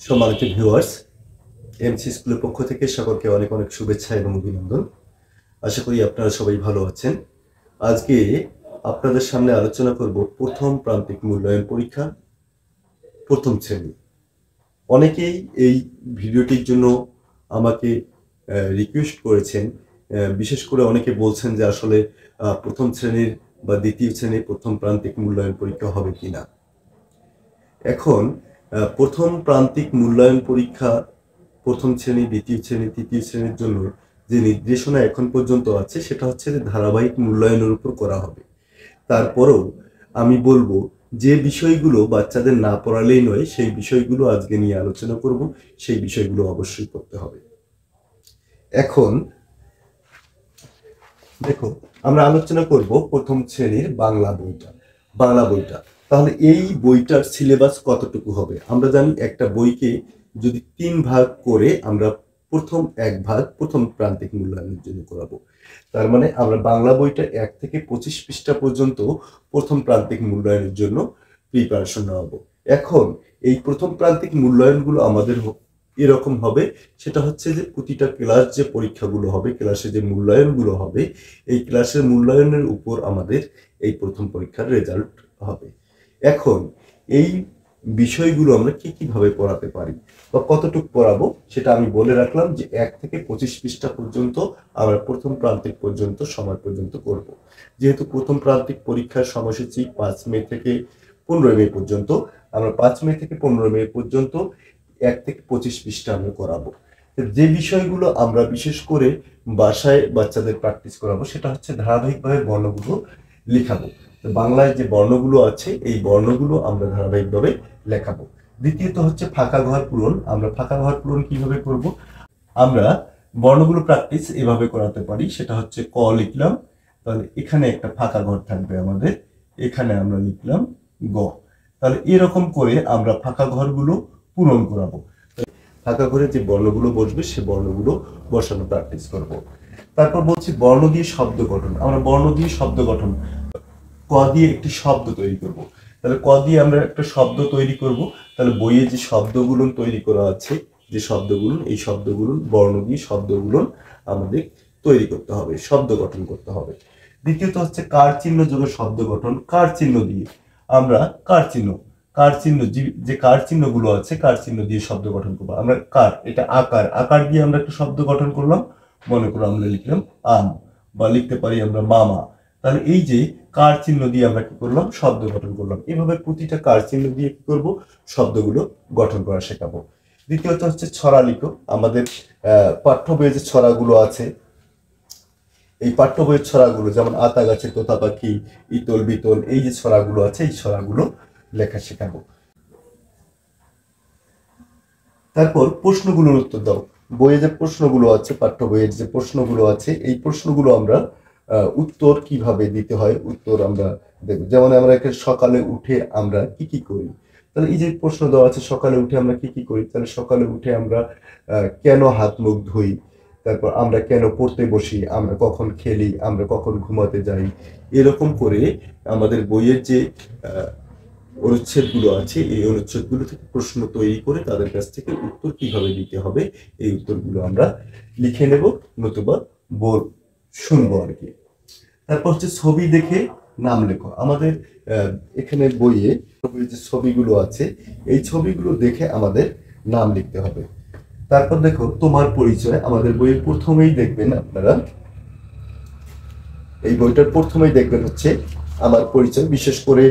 সম্মানিত viewers, MC স্কুলের পক্ষ থেকে সকলকে অনেক অনেক শুভেচ্ছা এবং অভিনন্দন। আশা করি আপনারা সবাই ভালো আছেন। আজকে আপনাদের সামনে আলোচনা করব প্রথম প্রান্তিক মূল্যায়ন পরীক্ষা প্রথম শ্রেণী। অনেকেই এই ভিডিওটির জন্য আমাকে রিকোয়েস্ট করেছেন। বিশেষ করে অনেকে বলছেন যে আসলে প্রথম শ্রেণীর বা দ্বিতীয় শ্রেণীর প্রথম প্রান্তিক মূল্যায়ন পরীক্ষা হবে কিনা। এখন প্রথম প্রান্তিক মূল্যায়ন পরীক্ষা প্রথম শ্রেণী, দ্বিতীয় শ্রেণী, তৃতীয় শ্রেণীর জন্য যে নির্দেশনা এখন পর্যন্ত আছে সেটা হচ্ছে যে ধারাবাহিক মূল্যায়নের উপর করা হবে। তারপরেও আমি বলবো যে বিষয়গুলো বাচ্চাদের না পড়ালেই নয়, সেই বিষয়গুলো আজকে নিয়ে আলোচনা করব। সেই বিষয়গুলো অবশ্যই করতে হবে। এখন দেখো, আমরা আলোচনা করব প্রথম শ্রেণীর বাংলা বইটা। তাহলে এই বইটার সিলেবাস কতটুকু হবে? আমরা জানি একটা বইকে যদি 3 ভাগ করে আমরা প্রথম এক ভাগ প্রথম প্রান্তিক মূল্যায়নের জন্য করাবো। তার মানে আমরা বাংলা বইটা 1 থেকে 25 পৃষ্ঠা পর্যন্ত প্রথম প্রান্তিক মূল্যায়নের জন্য প্রিপারেশন নেওয়াবো। এখন এই প্রথম প্রান্তিক মূল্যায়নগুলো আমাদের এরকম হবে, সেটা হচ্ছে যে প্রতিটা ক্লাস যে পরীক্ষাগুলো হবে, ক্লাসে যে মূল্যায়নগুলো হবে, এই ক্লাসের মূল্যায়নের উপর আমাদের এই প্রথম পরীক্ষার রেজাল্ট হবে। এখন এই বিষয়গুলো আমরা কিভাবে পড়াতে পারি বা কতটুকু পড়াবো সেটা আমি বলে রাখলাম যে 1 থেকে 25 পৃষ্ঠা পর্যন্ত আমরা প্রথম প্রান্তিক পর্যন্ত সময় পর্যন্ত করব। যেহেতু প্রথম প্রান্তিক পরীক্ষার সময়সূচি 5 মে থেকে 15 মে পর্যন্ত, আমরা 5 মে থেকে 15 মে পর্যন্ত 1 থেকে 25 পৃষ্ঠা আমরা করাবো। যে বিষয়গুলো আমরা বিশেষ করে বাসায় বাচ্চাদের প্র্যাকটিস করাবো সেটা হচ্ছে ধারাবাহিকভাবে বর্ণগুলো লেখাবো। বাংলায় যে বর্ণগুলো আছে এই বর্ণগুলো আমরা ধারাবাহিকভাবে লেখাবো। দ্বিতীয়ত হচ্ছে ফাঁকা ঘর পূরণ। আমরা ফাঁকা ঘর পূরণ কিভাবে করব? আমরা বর্ণগুলো প্র্যাকটিস এভাবে করাতে পারি। সেটা হচ্ছে ক লিখলাম, তাহলে এখানে একটা ফাঁকা ঘর থাকবে আমাদের, এখানে আমরা লিখলাম গ। তাহলে এরকম করে আমরা ফাঁকা ঘরগুলো পূরণ করাবো। ফাঁকা ঘরে যে বর্ণগুলো বসবে সে বর্ণগুলো বসানো প্র্যাকটিস করব। তারপর বলছি বর্ণ দিয়ে শব্দ গঠন। আমরা বর্ণ দিয়ে শব্দ গঠন, ক দিয়ে একটি শব্দ তৈরি করব। তাহলে ক দিয়ে আমরা একটা শব্দ তৈরি করব। তাহলে বইয়ে যে শব্দগুলো তৈরি করা আছে, যে শব্দগুলো, এই শব্দগুলো বর্ণ দিয়ে শব্দগুলো আমাদের তৈরি করতে হবে, শব্দ গঠন করতে হবে। দ্বিতীয়ত হচ্ছে কার চিহ্ন যোগে শব্দ গঠন। কার চিহ্ন দিয়ে আমরা কার চিহ্ন যে কার চিহ্নগুলো আছে, কার চিহ্ন দিয়ে শব্দ গঠন করবো। আমরা কার, এটা আকার দিয়ে আমরা একটা শব্দ গঠন করলাম। মনে করো আমরা লিখলাম আম, বা লিখতে পারি আমরা মামা। তাহলে এই যে কার চিহ্ন দিয়ে আমরা কি করলাম, শব্দ গঠন করলাম। এভাবে প্রতিটা কার চিহ্ন দিয়ে কি করব, শব্দগুলো গঠন করা শেখাবো। দ্বিতীয়ত হচ্ছে ছড়া লিখো। আমাদের পাঠ্য বইয়ে যে ছড়াগুলো আছে, এই পাঠ্য বইয়ের ছড়াগুলো, যেমন আতা গাছে তোতা পাখি, ইতল বিতল, এই যে ছড়াগুলো আছে এই ছড়াগুলো লেখা শেখাবো। তারপর প্রশ্নগুলোর উত্তর দাও। বইয়ে যে প্রশ্নগুলো আছে, পাঠ্য বইয়ের যে প্রশ্নগুলো আছে, এই প্রশ্নগুলো আমরা উত্তর কিভাবে দিতে হয় উত্তর আমরা দেখব। যেমন আমরা সকালে উঠে আমরা কি করি। তাহলে এই যে প্রশ্ন দেওয়া আছে সকালে উঠে আমরা কি করি, তাহলে সকালে উঠে আমরা কেন হাত মুখ ধুই, তারপর আমরা কেন পড়তে বসি, আমরা কখন খেলি, আমরা কখন ঘুমাতে যাই। এরকম করে আমাদের বইয়ের যে অনুচ্ছেদগুলো আছে এই অনুচ্ছেদগুলো থেকে প্রশ্ন তৈরি করে তাদের কাছ থেকে উত্তর কিভাবে দিতে হবে এই উত্তরগুলো আমরা লিখে নেব, নতুবা শুনবো আর কি। তারপর হচ্ছে ছবি দেখে নাম লেখো। আমাদের এখানে বইয়ে যে ছবিগুলো আছে এই ছবিগুলো দেখে আমাদের নাম লিখতে হবে। তারপর দেখো তোমার পরিচয়। আমাদের বইয়ের প্রথমেই দেখবেন আপনারা, এই বইটার প্রথমেই দেখবেন হচ্ছে আমার পরিচয়। বিশেষ করে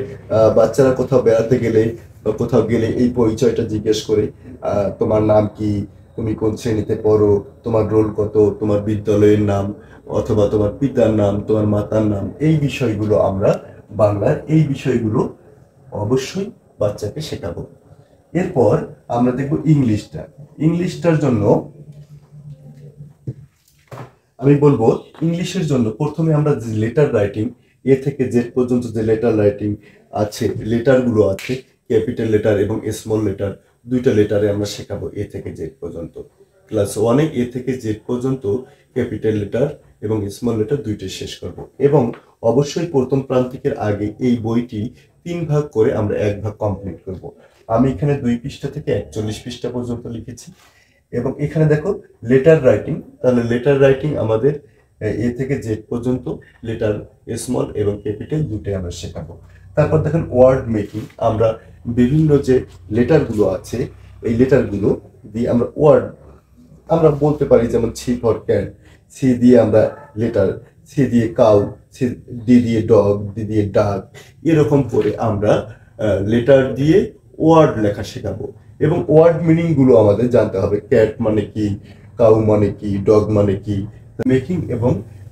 বাচ্চারা কোথাও বেড়াতে গেলে বা কোথাও গেলে এই পরিচয়টা জিজ্ঞেস করে, তোমার নাম কি, তুমি কোন শ্রেণীতে পড়ো, তোমার রোল কত, তোমার বিদ্যালয়ের নাম, অথবা তোমার পিতার নাম, তোমার মাতার নাম। এই বিষয়গুলো আমরা বাংলার এই বিষয়গুলো অবশ্যই বাচ্চাকে শেখাবো। এরপর আমরা দেখব ইংলিশটার জন্য আমি বলবো, ইংলিশের জন্য প্রথমে আমরা যে লেটার রাইটিং, এ থেকে জেড পর্যন্ত যে লেটার রাইটিং আছে, লেটারগুলো আছে, ক্যাপিটাল লেটার এবং স্মল লেটার, দুইটা লেটারে আমরা শেখাবো এ থেকে জেড পর্যন্ত। ক্লাস 1-এ এ থেকে জেড পর্যন্ত ক্যাপিটাল লেটার এবং স্মল লেটার দুইটাই শেষ করব। এবং অবশ্যই প্রথম প্রান্তিকের আগে এই বইটি 3 ভাগ করে আমরা 1 ভাগ কমপ্লিট করব। আমি এখানে 2 পৃষ্ঠা থেকে 41 পৃষ্ঠা পর্যন্ত লিখেছি। এবং এখানে দেখো লেটার রাইটিং, তাহলে লেটার রাইটিং আমাদের এ থেকে জেড পর্যন্ত লেটার স্মল এবং ক্যাপিটাল দুটোই আমরা শেখাবো। তারপর দেখেন ওয়ার্ড মেকিং, আমরা বিভিন্ন যে লেটারগুলো আছে এই লেটারগুলো দিয়ে আমরা ওয়ার্ড আমরা বলতে পারি, যেমন সি ফর ক্যাট, সি দিয়ে আমরা লেটার, সি দিয়ে কাউ, সি ডি দিয়ে ডগ, ডি দিয়ে ডাক, এরকম করে আমরা লেটার দিয়ে ওয়ার্ড লেখা শেখাবো। এবং ওয়ার্ড মিনিং গুলো আমাদের জানতে হবে, ক্যাট মানে কি, কাউ মানে কি, ডগ মানে কি, মেকিং এবং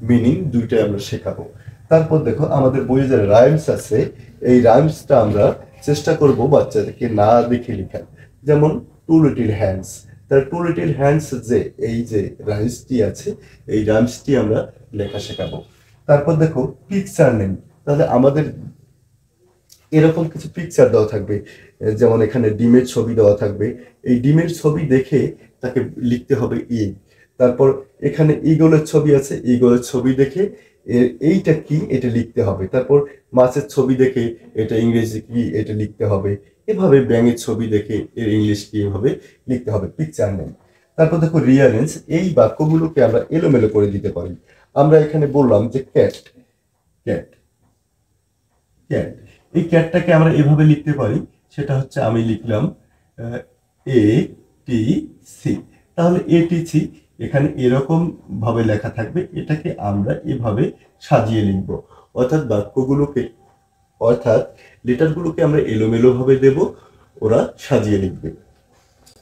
মিনিং দুইটাই আমরা শেখাবো। তারপর দেখো আমাদের বইয়ে যে রাইমস আছে এই রাইমসটা আমরা চেষ্টা করব বাচ্চাদেরকে না দেখে লেখার। যেমন টু লিটিল হ্যান্ডস, তার টু লিটিল হ্যান্ডস যে এই যে রাইমসটি আছে এই রাইমসটি আমরা লেখা শেখাবো। তারপর দেখো পিকচার নেম, তাহলে আমাদের এরকম কিছু পিকচার দেওয়া থাকবে, যেমন এখানে ডিমের ছবি দেওয়া থাকবে, এই ডিমের ছবি দেখে তাকে লিখতে হবে ইগ। তারপর এখানে ঈগলের ছবি আছে, ঈগলের ছবি দেখে এইটা কি এটা লিখতে হবে। তারপর মাছের ছবি দেখে এটা ইংরেজি কি এটা লিখতে হবে। এভাবে ব্যাঙের ছবি দেখে এর ইংলিশ কি এভাবে লিখতে হবে, পিকচার নেম। তারপর দেখো রিয়ারেঞ্জ, এই বাক্যগুলোকে আমরা এলোমেলো করে দিতে পারি। আমরা এখানে বললাম যে ক্যাট, ক্যাট, ক্যাট, এই ক্যাটটাকে আমরা এভাবে লিখতে পারি, সেটা হচ্ছে আমি লিখলাম এ টি সি, তাহলে এ টি সি এখানে এরকম ভাবে লেখা থাকবে, এটাকে আমরা এভাবে সাজিয়ে লিখব। অর্থাৎ বাক্যগুলোকে, অর্থাৎ লেটারগুলোকে আমরা এলোমেলো ভাবে দেব, ওরা সাজিয়ে লিখবে।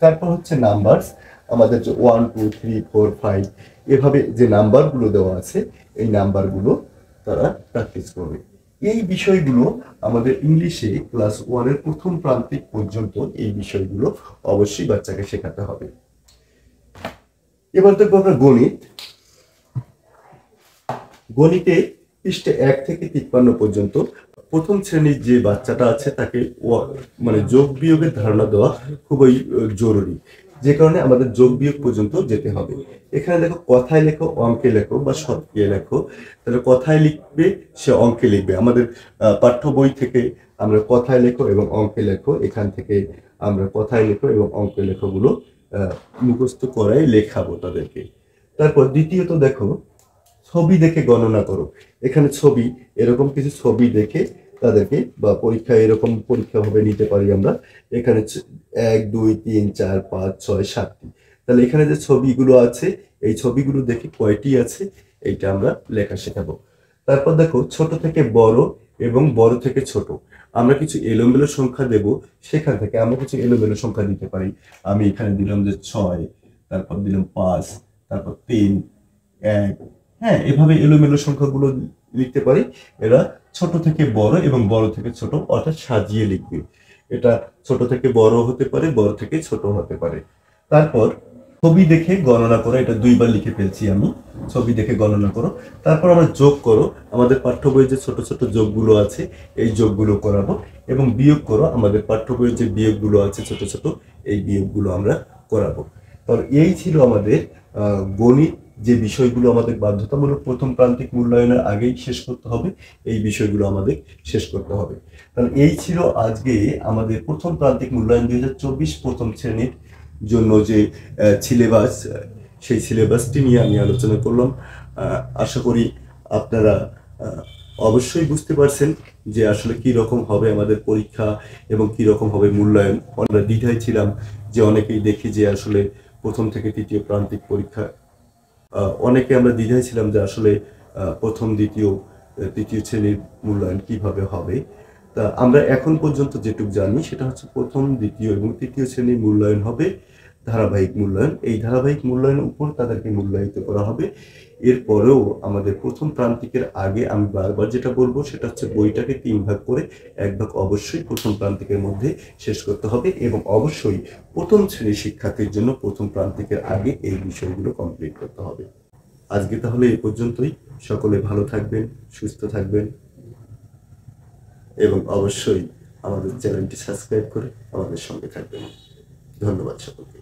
তারপর হচ্ছে নাম্বারস, আমাদের যে 1 2 3 4 5 এভাবে যে নাম্বারগুলো দেওয়া আছে এই নাম্বারগুলো তারা প্র্যাকটিস করবে। এই বিষয়গুলো আমাদের ইংলিশে ক্লাস 1 এর প্রথম প্রান্তিক পর্যন্ত এই বিষয়গুলো অবশ্যই বাচ্চাকে শেখাতে হবে। এবার দেখবো আমরা গণিত। গণিতে পৃষ্ঠে 1 থেকে 53 পর্যন্ত প্রথম শ্রেণীর যে বাচ্চাটা আছে তাকে মানে যোগ বিয়োগের ধারণা দেওয়া খুবই জরুরি, যে কারণে আমাদের যোগ বিয়োগ পর্যন্ত যেতে হবে। এখানে দেখো কথায় লেখো, অঙ্কে লেখো বা শতকে লেখো, তাহলে কথায় লিখবে সে অঙ্কে লিখবে। আমাদের পাঠ্য বই থেকে আমরা কথায় লেখো এবং অঙ্কে লেখো, এখান থেকে আমরা কথায় লেখো এবং অঙ্কে লেখোগুলো মুখস্থ করাই লেখাবো তাদেরকে। তারপর দ্বিতীয়ত দেখো ছবি দেখে গণনা করো। এখানে ছবি, এরকম কিছু ছবি দেখে তাদেরকে, বা পরীক্ষা এরকম পরীক্ষা ভাবে নিতে পারি আমরা। এখানে 1 2 3 4 5 6 7টি, তাহলে এখানে যে ছবিগুলো আছে এই ছবিগুলো দেখে কয়টি আছে এইটা আমরা লেখা শেখাবো। তারপর দেখো ছোট থেকে বড় এবং বড় থেকে ছোট, আমরা কিছু এলোমেলো সংখ্যা দেব, সেখান থেকে আমরা কিছু এলোমেলো সংখ্যা দিতে পারি। আমি এখানে দিলাম যে 6, তারপর দিলাম 5, তারপর 3, 1, হ্যাঁ, এভাবে এলোমেলো সংখ্যাগুলো লিখতে পারি। এরা ছোট থেকে বড় এবং বড় থেকে ছোট, অর্থাৎ সাজিয়ে লিখবে। এটা ছোট থেকে বড় হতে পারে, বড় থেকে ছোট হতে পারে। তারপর ছবি দেখে গণনা করো, এটা 2 বার লিখে ফেলছি আমি, ছবি দেখে গণনা করো। তারপর আমরা যোগ করো, আমাদের পাঠ্য বইয়ে যে ছোট ছোট যোগগুলো আছে এই যোগগুলো করাবো। এবং বিয়োগ করো, আমাদের পাঠ্য বইয়ের যে বিয়োগগুলো আছে ছোট ছোট এই বিয়োগগুলো আমরা করাবো। তাহলে এই ছিল আমাদের গণিত, যে বিষয়গুলো আমাদের বাধ্যতামূলক প্রথম প্রান্তিক মূল্যায়নের আগেই শেষ করতে হবে, এই বিষয়গুলো আমাদের শেষ করতে হবে। তাহলে এই ছিল আজকে আমাদের প্রথম প্রান্তিক মূল্যায়ন 2024 প্রথম শ্রেণীর জন্য যে সিলেবাস, সেই সিলেবাসটি নিয়ে আমি আলোচনা করলাম। আশা করি আপনারা অবশ্যই বুঝতে পারছেন যে আসলে কি রকম হবে আমাদের পরীক্ষা এবং কি রকম হবে মূল্যায়ন। আমরা দ্বিধায় ছিলাম যে অনেকেই দেখি যে আসলে প্রথম থেকে তৃতীয় প্রান্তিক পরীক্ষা, অনেকে আমরা দ্বিধায় ছিলাম যে আসলে প্রথম দ্বিতীয় তৃতীয় শ্রেণীর মূল্যায়ন কিভাবে হবে। তা আমরা এখন পর্যন্ত যেটুকু জানি সেটা হচ্ছে প্রথম দ্বিতীয় এবং তৃতীয় শ্রেণীর মূল্যায়ন হবে ধারাবাহিক মূল্যায়ন। এই ধারাবাহিক মূল্যায়নের উপর তাদেরকে মূল্যায়িত করা হবে। এরপরেও আমাদের প্রথম প্রান্তিকের আগে আমি বারবার যেটা বলবো সেটা হচ্ছে বইটাকে 3 ভাগ করে 1 ভাগ অবশ্যই প্রথম প্রান্তিকের মধ্যে শেষ করতে হবে, এবং অবশ্যই প্রথম শ্রেণীর শিক্ষার্থীর জন্য প্রথম প্রান্তিকের আগে এই বিষয়গুলো কমপ্লিট করতে হবে। আজকে তাহলে এই পর্যন্তই। সকলে ভালো থাকবেন, সুস্থ থাকবেন এবং অবশ্যই আমাদের চ্যানেলটি সাবস্ক্রাইব করে আমাদের সঙ্গে থাকবেন। ধন্যবাদ সকলকে।